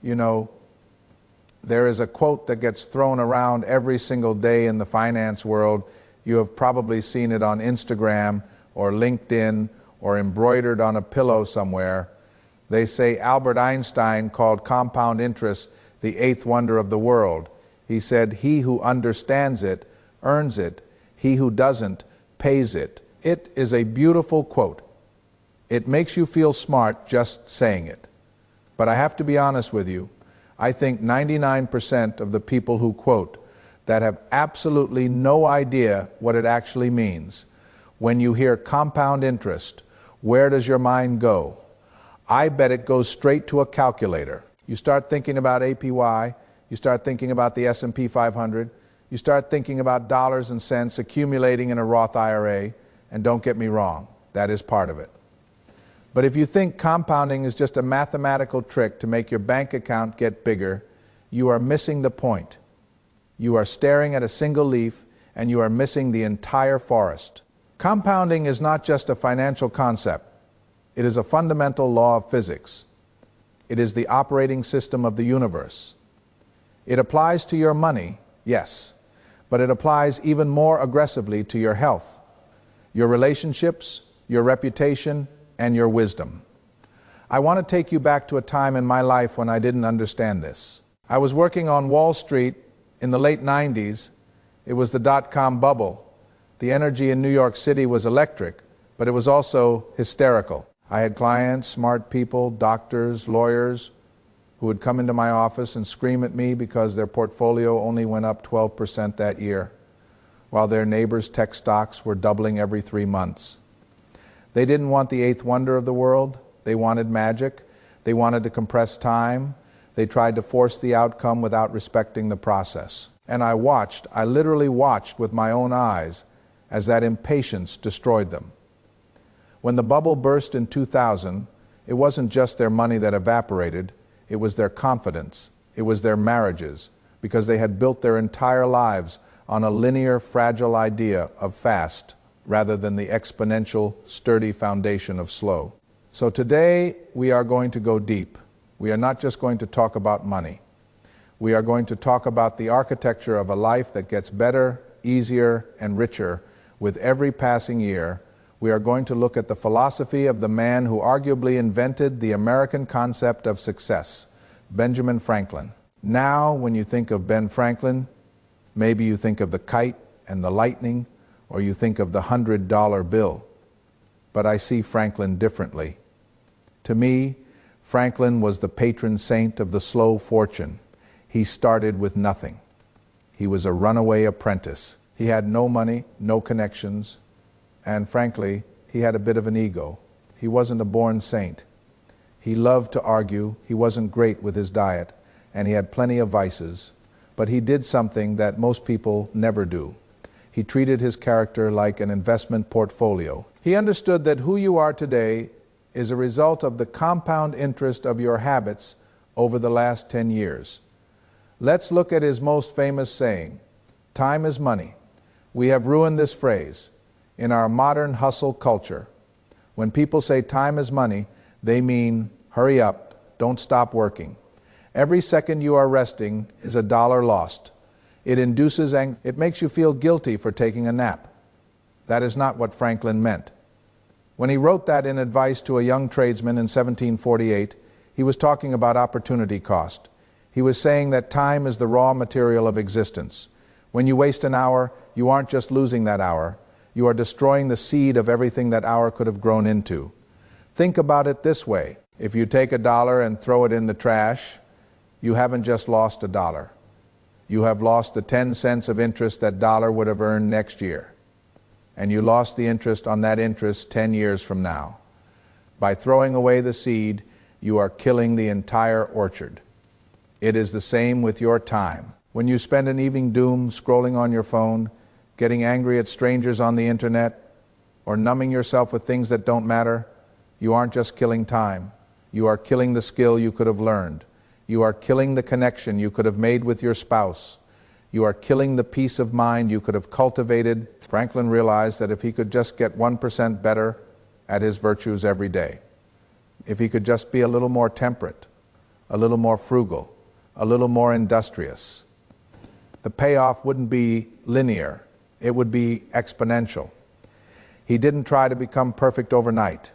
You know, there is a quote that gets thrown around every single day in the finance world. You have probably seen it on Instagram or LinkedIn or embroidered on a pillow somewhere. They say Albert Einstein called compound interest the eighth wonder of the world. He said, "He who understands it earns it. He who doesn't pays it." It is a beautiful quote. It makes you feel smart just saying it. But I have to be honest with you. I think 99% of the people who quote that have absolutely no idea what it actually means. When you hear compound interest, where does your mind go? I bet it goes straight to a calculator. You start thinking about APY, you start thinking about the S&P 500, you start thinking about dollars and cents accumulating in a Roth IRA, and don't get me wrong, that is part of it. But if you think compounding is just a mathematical trick to make your bank account get bigger, you are missing the point. You are staring at a single leaf and you are missing the entire forest. Compounding is not just a financial concept. It is a fundamental law of physics. It is the operating system of the universe. It applies to your money, yes, but it applies even more aggressively to your health, your relationships, your reputation, and your wisdom. I want to take you back to a time in my life when I didn't understand this. I was working on Wall Street in the late 90s. It was the dot-com bubble. The energy in New York City was electric, but it was also hysterical. I had clients, smart people, doctors, lawyers, who would come into my office and scream at me because their portfolio only went up 12% that year, while their neighbors' tech stocks were doubling every 3 months. They didn't want the eighth wonder of the world. They wanted magic. They wanted to compress time. They tried to force the outcome without respecting the process. And I literally watched with my own eyes as that impatience destroyed them. When the bubble burst in 2000, it wasn't just their money that evaporated, it was their confidence, it was their marriages, because they had built their entire lives on a linear, fragile idea of fast, rather than the exponential, sturdy foundation of slow. So today, we are going to go deep. We are not just going to talk about money. We are going to talk about the architecture of a life that gets better, easier, and richer with every passing year. We are going to look at the philosophy of the man who arguably invented the American concept of success, Benjamin Franklin. Now, when you think of Ben Franklin, maybe you think of the kite and the lightning, or you think of the $100 bill. But I see Franklin differently. To me, Franklin was the patron saint of the slow fortune. He started with nothing. He was a runaway apprentice. He had no money, no connections, and frankly, he had a bit of an ego. He wasn't a born saint. He loved to argue, he wasn't great with his diet, and he had plenty of vices, but he did something that most people never do. He treated his character like an investment portfolio. He understood that who you are today is a result of the compound interest of your habits over the last 10 years. Let's look at his most famous saying, "Time is money." We have ruined this phrase. In our modern hustle culture, when people say time is money, they mean hurry up, don't stop working. Every second you are resting is a dollar lost. It induces it makes you feel guilty for taking a nap. That is not what Franklin meant. When he wrote that in advice to a young tradesman in 1748, he was talking about opportunity cost. He was saying that time is the raw material of existence. When you waste an hour, you aren't just losing that hour, you are destroying the seed of everything that hour could have grown into. Think about it this way. If you take $1 and throw it in the trash, you haven't just lost $1. You have lost the 10 cents of interest that dollar would have earned next year. And you lost the interest on that interest 10 years from now. By throwing away the seed, you are killing the entire orchard. It is the same with your time. When you spend an evening doom scrolling on your phone, getting angry at strangers on the internet, or numbing yourself with things that don't matter, you aren't just killing time. You are killing the skill you could have learned. You are killing the connection you could have made with your spouse. You are killing the peace of mind you could have cultivated. Franklin realized that if he could just get 1% better at his virtues every day, if he could just be a little more temperate, a little more frugal, a little more industrious. The payoff wouldn't be linear, it would be exponential. He didn't try to become perfect overnight.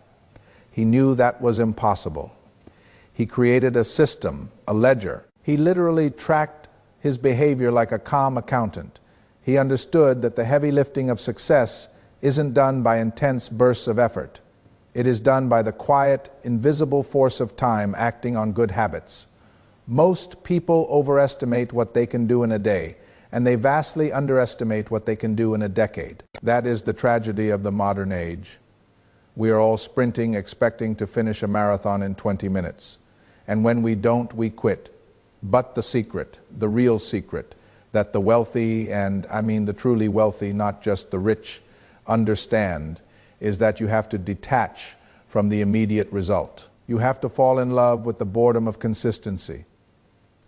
He knew that was impossible. He created a system, a ledger. He literally tracked his behavior like a calm accountant. He understood that the heavy lifting of success isn't done by intense bursts of effort. It is done by the quiet, invisible force of time acting on good habits. Most people overestimate what they can do in a day, and they vastly underestimate what they can do in a decade. That is the tragedy of the modern age. We are all sprinting, expecting to finish a marathon in 20 minutes. And when we don't, we quit. But the secret, the real secret, that the wealthy, and I mean the truly wealthy, not just the rich, understand, is that you have to detach from the immediate result. You have to fall in love with the boredom of consistency.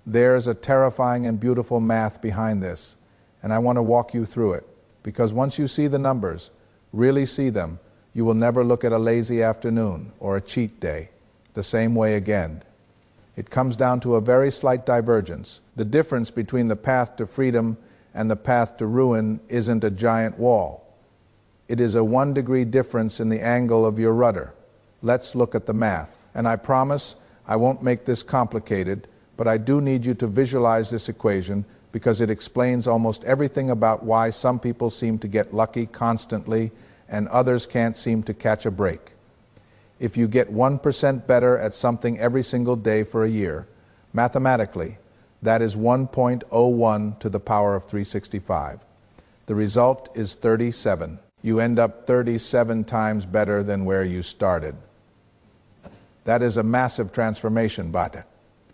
There's a terrifying and beautiful math behind this, and I want to walk you through it, because once you see the numbers, really see them, you will never look at a lazy afternoon or a cheat day the same way again. It comes down to a very slight divergence. The difference between the path to freedom and the path to ruin isn't a giant wall. It is a 1-degree difference in the angle of your rudder. Let's look at the math. And I promise I won't make this complicated, but I do need you to visualize this equation because it explains almost everything about why some people seem to get lucky constantly and others can't seem to catch a break. If you get 1% better at something every single day for a year, mathematically, that is 1.01 to the power of 365. The result is 37. You end up 37 times better than where you started. That is a massive transformation, but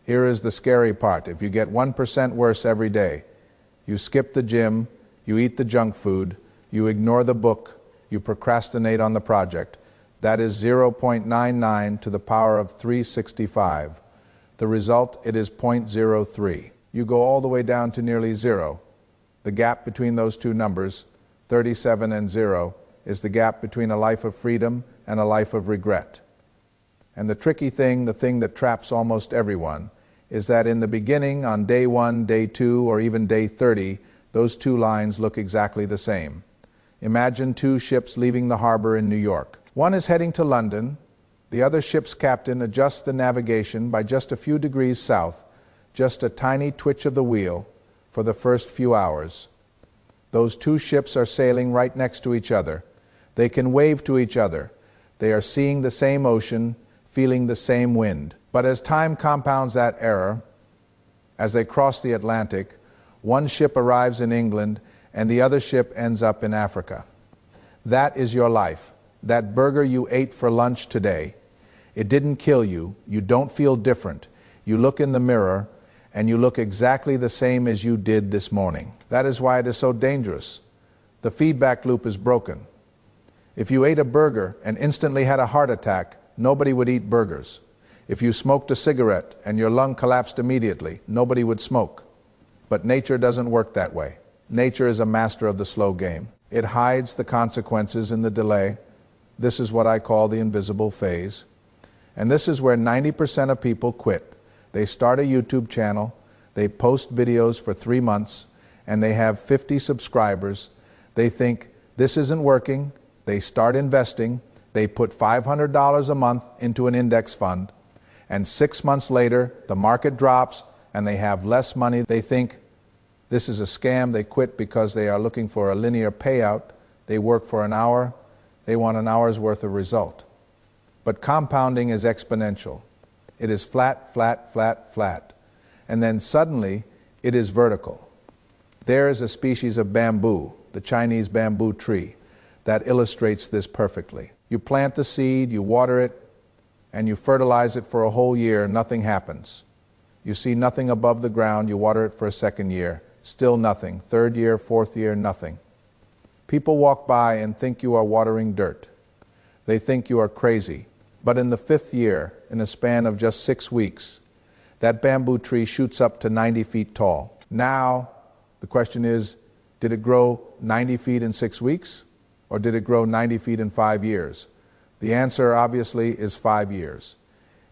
here is the scary part. If you get 1% worse every day, you skip the gym, you eat the junk food, you ignore the book, you procrastinate on the project, that is 0.99 to the power of 365. The result, it is 0.03. You go all the way down to nearly zero. The gap between those two numbers, 37 and 0, is the gap between a life of freedom and a life of regret. And the tricky thing, the thing that traps almost everyone, is that in the beginning, on day 1, day 2, or even day 30, those two lines look exactly the same. Imagine two ships leaving the harbor in New York. One is heading to London. The other ship's captain adjusts the navigation by just a few degrees south, just a tiny twitch of the wheel for the first few hours. Those two ships are sailing right next to each other. They can wave to each other. They are seeing the same ocean, feeling the same wind. But as time compounds that error, as they cross the Atlantic, one ship arrives in England and the other ship ends up in Africa. That is your life. That burger you ate for lunch today, it didn't kill you. You don't feel different. You look in the mirror and you look exactly the same as you did this morning. That is why it is so dangerous. The feedback loop is broken. If you ate a burger and instantly had a heart attack, nobody would eat burgers. If you smoked a cigarette and your lung collapsed immediately, nobody would smoke. But nature doesn't work that way. Nature is a master of the slow game. It hides the consequences in the delay. This is what I call the invisible phase. And this is where 90% of people quit. They start a YouTube channel, they post videos for 3 months, and they have 50 subscribers. They think, this isn't working. They start investing. They put $500 a month into an index fund. And 6 months later, the market drops and they have less money. They think, this is a scam. They quit because they are looking for a linear payout. They work for an hour. They want an hour's worth of result. But compounding is exponential. It is flat, flat, flat, flat. And then suddenly, it is vertical. There is a species of bamboo, the Chinese bamboo tree, that illustrates this perfectly. You plant the seed, you water it, and you fertilize it for a whole year, nothing happens. You see nothing above the ground, you water it for a second year, still nothing. Third year, fourth year, nothing. People walk by and think you are watering dirt. They think you are crazy. But in the 5th year, in a span of just 6 weeks, that bamboo tree shoots up to 90 feet tall. Now, the question is, did it grow 90 feet in 6 weeks? Or did it grow 90 feet in 5 years? The answer, obviously, is 5 years.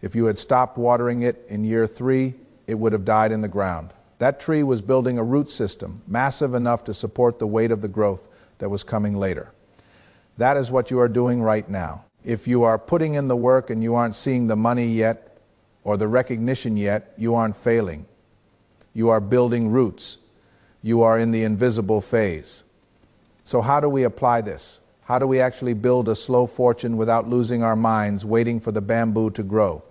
If you had stopped watering it in year 3, it would have died in the ground. That tree was building a root system massive enough to support the weight of the growth that was coming later. That is what you are doing right now. If you are putting in the work and you aren't seeing the money yet or the recognition yet, you aren't failing. You are building roots. You are in the invisible phase. So how do we apply this? How do we actually build a slow fortune without losing our minds waiting for the bamboo to grow?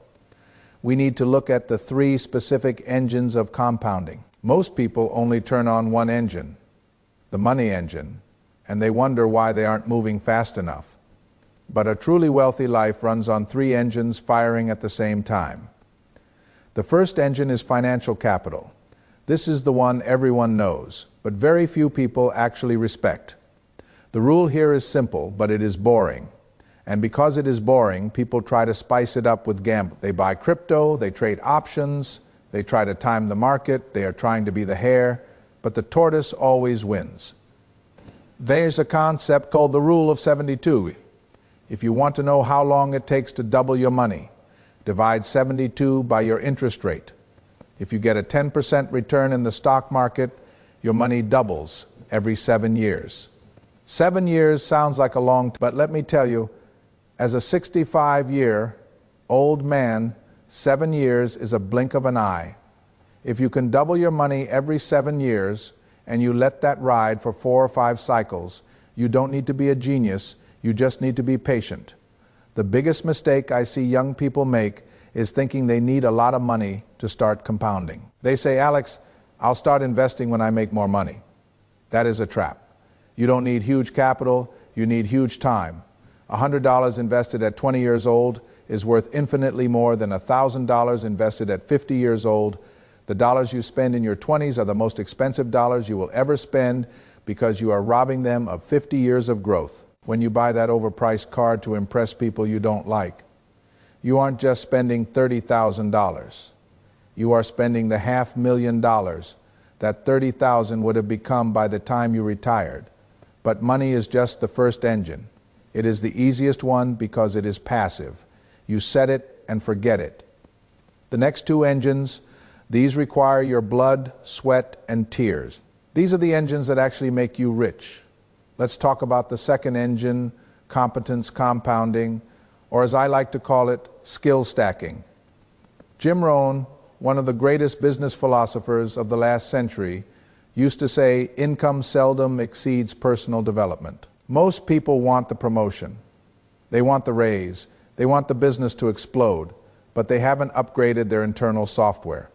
We need to look at the 3 specific engines of compounding. Most people only turn on one engine, the money engine, and they wonder why they aren't moving fast enough. But a truly wealthy life runs on 3 engines firing at the same time. The first engine is financial capital. This is the one everyone knows, but very few people actually respect. The rule here is simple, but it is boring. And because it is boring, people try to spice it up with gambling. They buy crypto, they trade options, they try to time the market, they are trying to be the hare, but the tortoise always wins. There's a concept called the rule of 72. If you want to know how long it takes to double your money, divide 72 by your interest rate. If you get a 10% return in the stock market, your money doubles every 7 years. 7 years sounds like a long time, but let me tell you, as a 65-year-old man, 7 years is a blink of an eye. If you can double your money every 7 years and you let that ride for 4 or 5 cycles, you don't need to be a genius, you just need to be patient. The biggest mistake I see young people make is thinking they need a lot of money to start compounding. They say, Alex, I'll start investing when I make more money. That is a trap. You don't need huge capital, you need huge time. $100 invested at 20 years old is worth infinitely more than $1,000 invested at 50 years old. The dollars you spend in your 20s are the most expensive dollars you will ever spend because you are robbing them of 50 years of growth. When you buy that overpriced card to impress people you don't like, you aren't just spending $30,000. You are spending the $500,000 that $30,000 would have become by the time you retired. But money is just the first engine. It is the easiest one because it is passive. You set it and forget it. The next 2 engines, these require your blood, sweat, and tears. These are the engines that actually make you rich. Let's talk about the second engine, competence compounding, or as I like to call it, skill stacking. Jim Rohn, one of the greatest business philosophers of the last century, used to say, income seldom exceeds personal development. Most people want the promotion. They want the raise. They want the business to explode, but they haven't upgraded their internal software.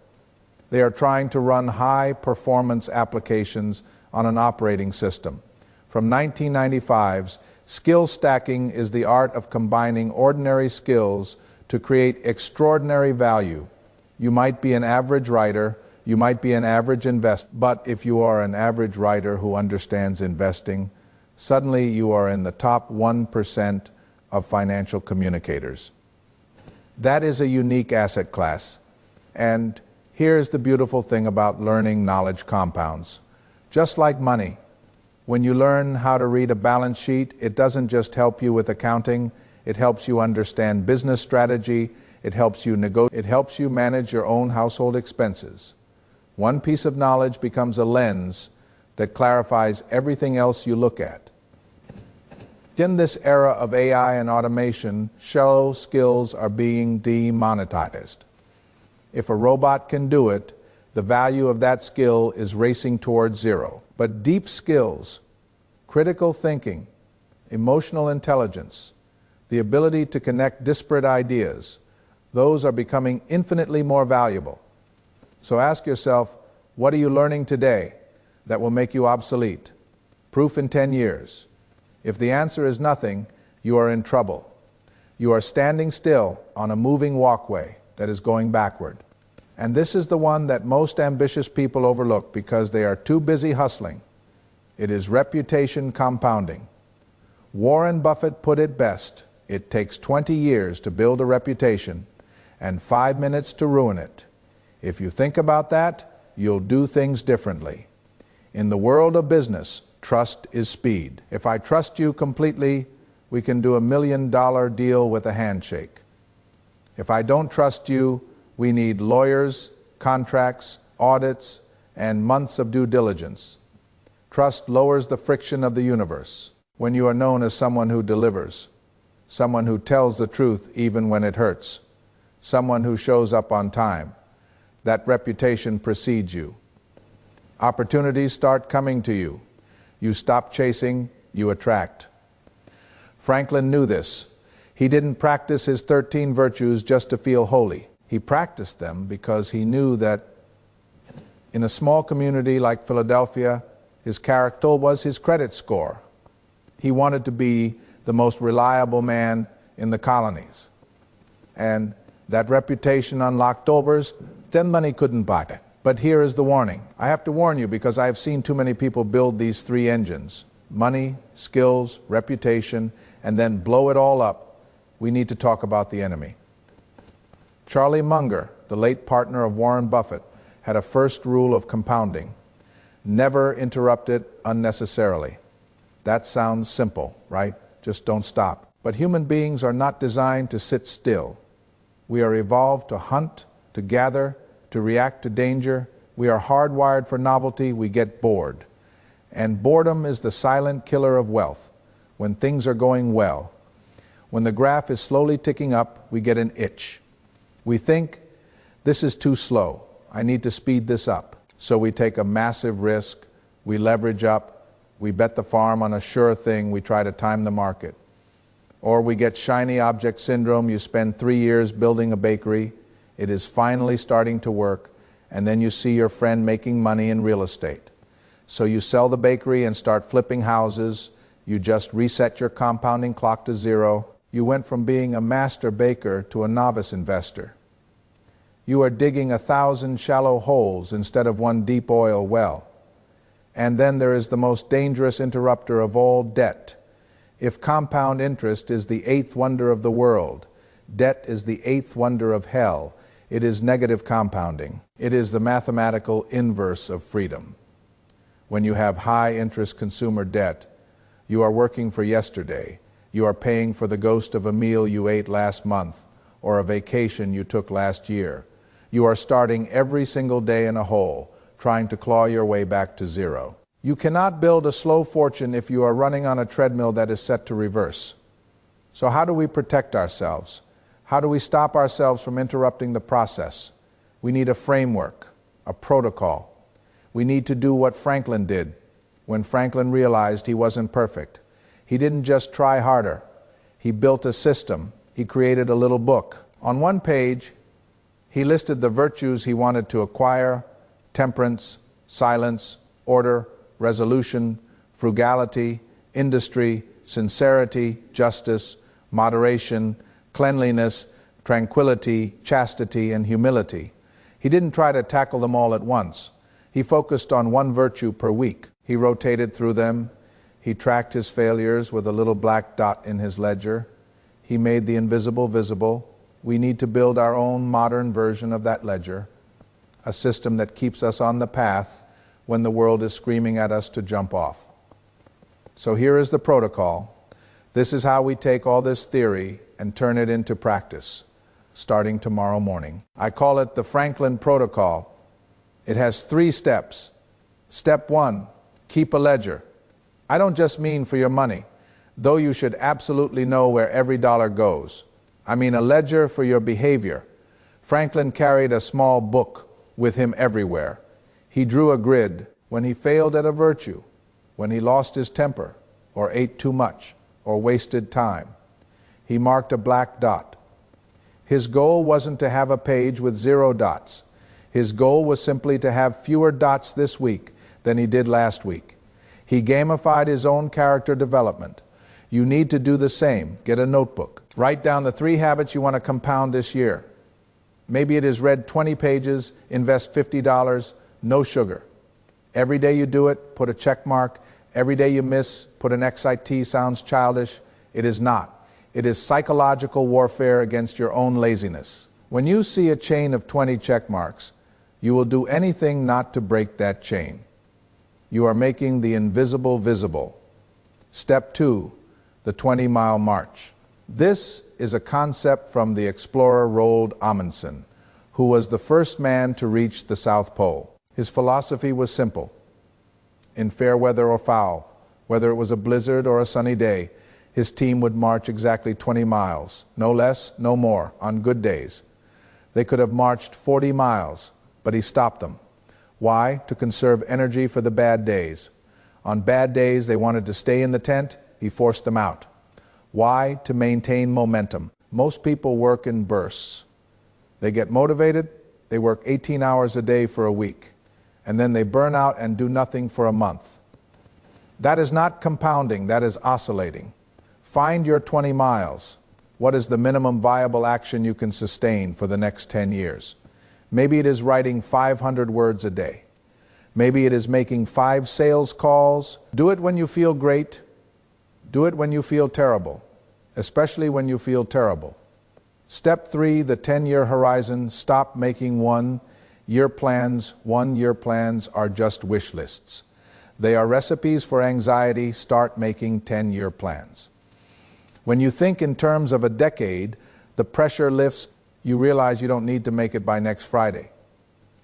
They are trying to run high-performance applications on an operating system. From 1995's, skill stacking is the art of combining ordinary skills to create extraordinary value. You might be an average writer, you might be an average investor, but if you are an average writer who understands investing, suddenly you are in the top 1% of financial communicators. That is a unique asset class. And here's the beautiful thing about learning knowledge compounds. Just like money, when you learn how to read a balance sheet, it doesn't just help you with accounting, it helps you understand business strategy, it helps you negotiate, it helps you manage your own household expenses. One piece of knowledge becomes a lens that clarifies everything else you look at. In this era of AI and automation, shallow skills are being demonetized. If a robot can do it, the value of that skill is racing towards zero. But deep skills, critical thinking, emotional intelligence, the ability to connect disparate ideas, those are becoming infinitely more valuable. So ask yourself, what are you learning today that will make you obsolete? Proof in 10 years. If the answer is nothing, you are in trouble. You are standing still on a moving walkway that is going backward. And this is the one that most ambitious people overlook because they are too busy hustling. It is reputation compounding. Warren Buffett put it best. It takes 20 years to build a reputation and 5 minutes to ruin it. If you think about that, you'll do things differently. In the world of business, trust is speed. If I trust you completely, we can do $1 million deal with a handshake. If I don't trust you, we need lawyers, contracts, audits, and months of due diligence. Trust lowers the friction of the universe when you are known as someone who delivers, someone who tells the truth even when it hurts, someone who shows up on time. That reputation precedes you. Opportunities start coming to you. You stop chasing, you attract. Franklin knew this. He didn't practice his 13 virtues just to feel holy. He practiced them because he knew that in a small community like Philadelphia, his character was his credit score. He wanted to be the most reliable man in the colonies. And that reputation unlocked doors then money couldn't buy it. But here is the warning. I have to warn you because I've seen too many people build these three engines: money, skills, reputation, and then blow it all up. We need to talk about the enemy. Charlie Munger, the late partner of Warren Buffett, had a first rule of compounding: never interrupt it unnecessarily. That sounds simple, right? Just don't stop. But human beings are not designed to sit still. We are evolved to hunt, to gather, to react to danger. We are hardwired for novelty. We get bored. And boredom is the silent killer of wealth. When things are going well, when the graph is slowly ticking up, we get an itch. We think, this is too slow. I need to speed this up. So we take a massive risk. We leverage up. We bet the farm on a sure thing. We try to time the market. Or we get shiny object syndrome. You spend 3 years building a bakery. It is finally starting to work. And then you see your friend making money in real estate. So you sell the bakery and start flipping houses. You just reset your compounding clock to zero. You went from being a master baker to a novice investor. You are digging 1,000 shallow holes instead of one deep oil well. And then there is the most dangerous interrupter of all, debt. If compound interest is the 8th wonder of the world, debt is the 8th wonder of hell. It is negative compounding. It is the mathematical inverse of freedom. When you have high interest consumer debt, you are working for yesterday. You are paying for the ghost of a meal you ate last month or a vacation you took last year. You are starting every single day in a hole, trying to claw your way back to zero. You cannot build a slow fortune if you are running on a treadmill that is set to reverse. So how do we protect ourselves? How do we stop ourselves from interrupting the process? We need a framework, a protocol. We need to do what Franklin did when Franklin realized he wasn't perfect. He didn't just try harder. He built a system. He created a little book. On one page, he listed the virtues he wanted to acquire: temperance, silence, order, resolution, frugality, industry, sincerity, justice, moderation, cleanliness, tranquility, chastity, and humility. He didn't try to tackle them all at once. He focused on one virtue per week. He rotated through them. He tracked his failures with a little black dot in his ledger. He made the invisible visible. We need to build our own modern version of that ledger, a system that keeps us on the path when the world is screaming at us to jump off. So here is the protocol. This is how we take all this theory and turn it into practice, starting tomorrow morning. I call it the Franklin Protocol. It has 3 steps. Step 1, keep a ledger. I don't just mean for your money, though you should absolutely know where every dollar goes. I mean a ledger for your behavior. Franklin carried a small book with him everywhere. He drew a grid when he failed at a virtue, when he lost his temper, or ate too much, or wasted time. He marked a black dot. His goal wasn't to have a page with 0 dots. His goal was simply to have fewer dots this week than he did last week. He gamified his own character development. You need to do the same. Get a notebook. Write down the 3 habits you want to compound this year. Maybe it is read 20 pages, invest $50, no sugar. Every day you do it, put a check mark. Every day you miss, put an XIT. Sounds childish. It is not. It is psychological warfare against your own laziness. When you see a chain of 20 check marks, you will do anything not to break that chain. You are making the invisible visible. Step 2, the 20-mile march. This is a concept from the explorer Roald Amundsen, who was the first man to reach the South Pole. His philosophy was simple. In fair weather or foul, whether it was a blizzard or a sunny day, his team would march exactly 20 miles, no less, no more, on good days. They could have marched 40 miles, but he stopped them. Why? To conserve energy for the bad days. On bad days, they wanted to stay in the tent, he forced them out. Why? To maintain momentum. Most people work in bursts. They get motivated, they work 18 hours a day for a week, and then they burn out and do nothing for a month. That is not compounding, that is oscillating. Find your 20 miles. What is the minimum viable action you can sustain for the next 10 years? Maybe it is writing 500 words a day. Maybe it is making 5 sales calls. Do it when you feel great. Do it when you feel terrible, especially when you feel terrible. Step 3, the 10-year horizon. Stop making one-year plans. One-year plans are just wish lists. They are recipes for anxiety. Start making 10-year plans. When you think in terms of a decade, the pressure lifts. You realize you don't need to make it by next Friday.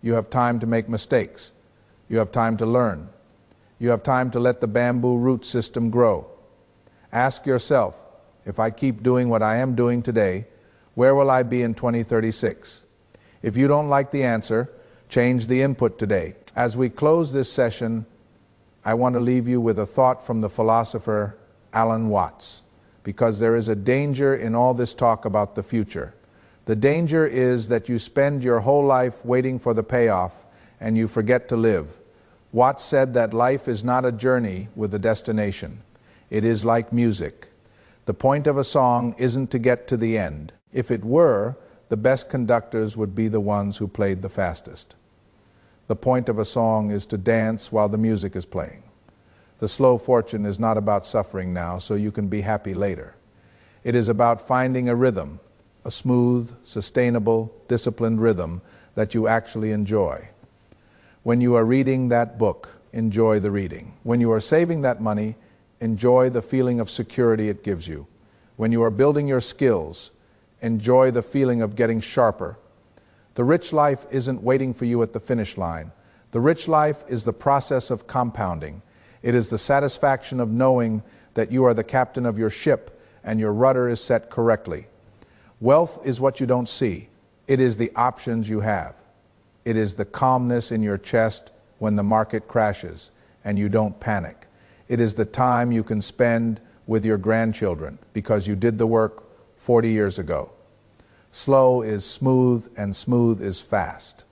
You have time to make mistakes. You have time to learn. You have time to let the bamboo root system grow. Ask yourself, if I keep doing what I am doing today, where will I be in 2036? If you don't like the answer, change the input today. As we close this session, I want to leave you with a thought from the philosopher Alan Watts, because there is a danger in all this talk about the future. The danger is that you spend your whole life waiting for the payoff and you forget to live. Watts said that life is not a journey with a destination. It is like music. The point of a song isn't to get to the end. If it were, the best conductors would be the ones who played the fastest. The point of a song is to dance while the music is playing. The slow fortune is not about suffering now so you can be happy later. It is about finding a rhythm, a smooth, sustainable, disciplined rhythm that you actually enjoy. When you are reading that book, enjoy the reading. When you are saving that money, enjoy the feeling of security it gives you. When you are building your skills, enjoy the feeling of getting sharper. The rich life isn't waiting for you at the finish line. The rich life is the process of compounding. It is the satisfaction of knowing that you are the captain of your ship and your rudder is set correctly. Wealth is what you don't see. It is the options you have. It is the calmness in your chest when the market crashes and you don't panic. It is the time you can spend with your grandchildren because you did the work 40 years ago. Slow is smooth and smooth is fast.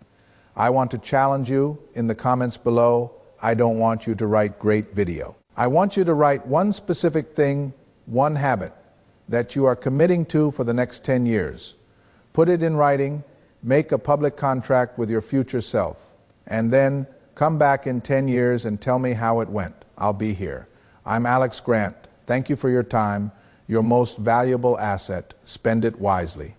I want to challenge you in the comments below. I don't want you to write great video. I want you to write one specific thing, one habit that you are committing to for the next 10 years. Put it in writing, make a public contract with your future self, and then come back in 10 years and tell me how it went. I'll be here. I'm Alex Grant. Thank you for your time, your most valuable asset. Spend it wisely.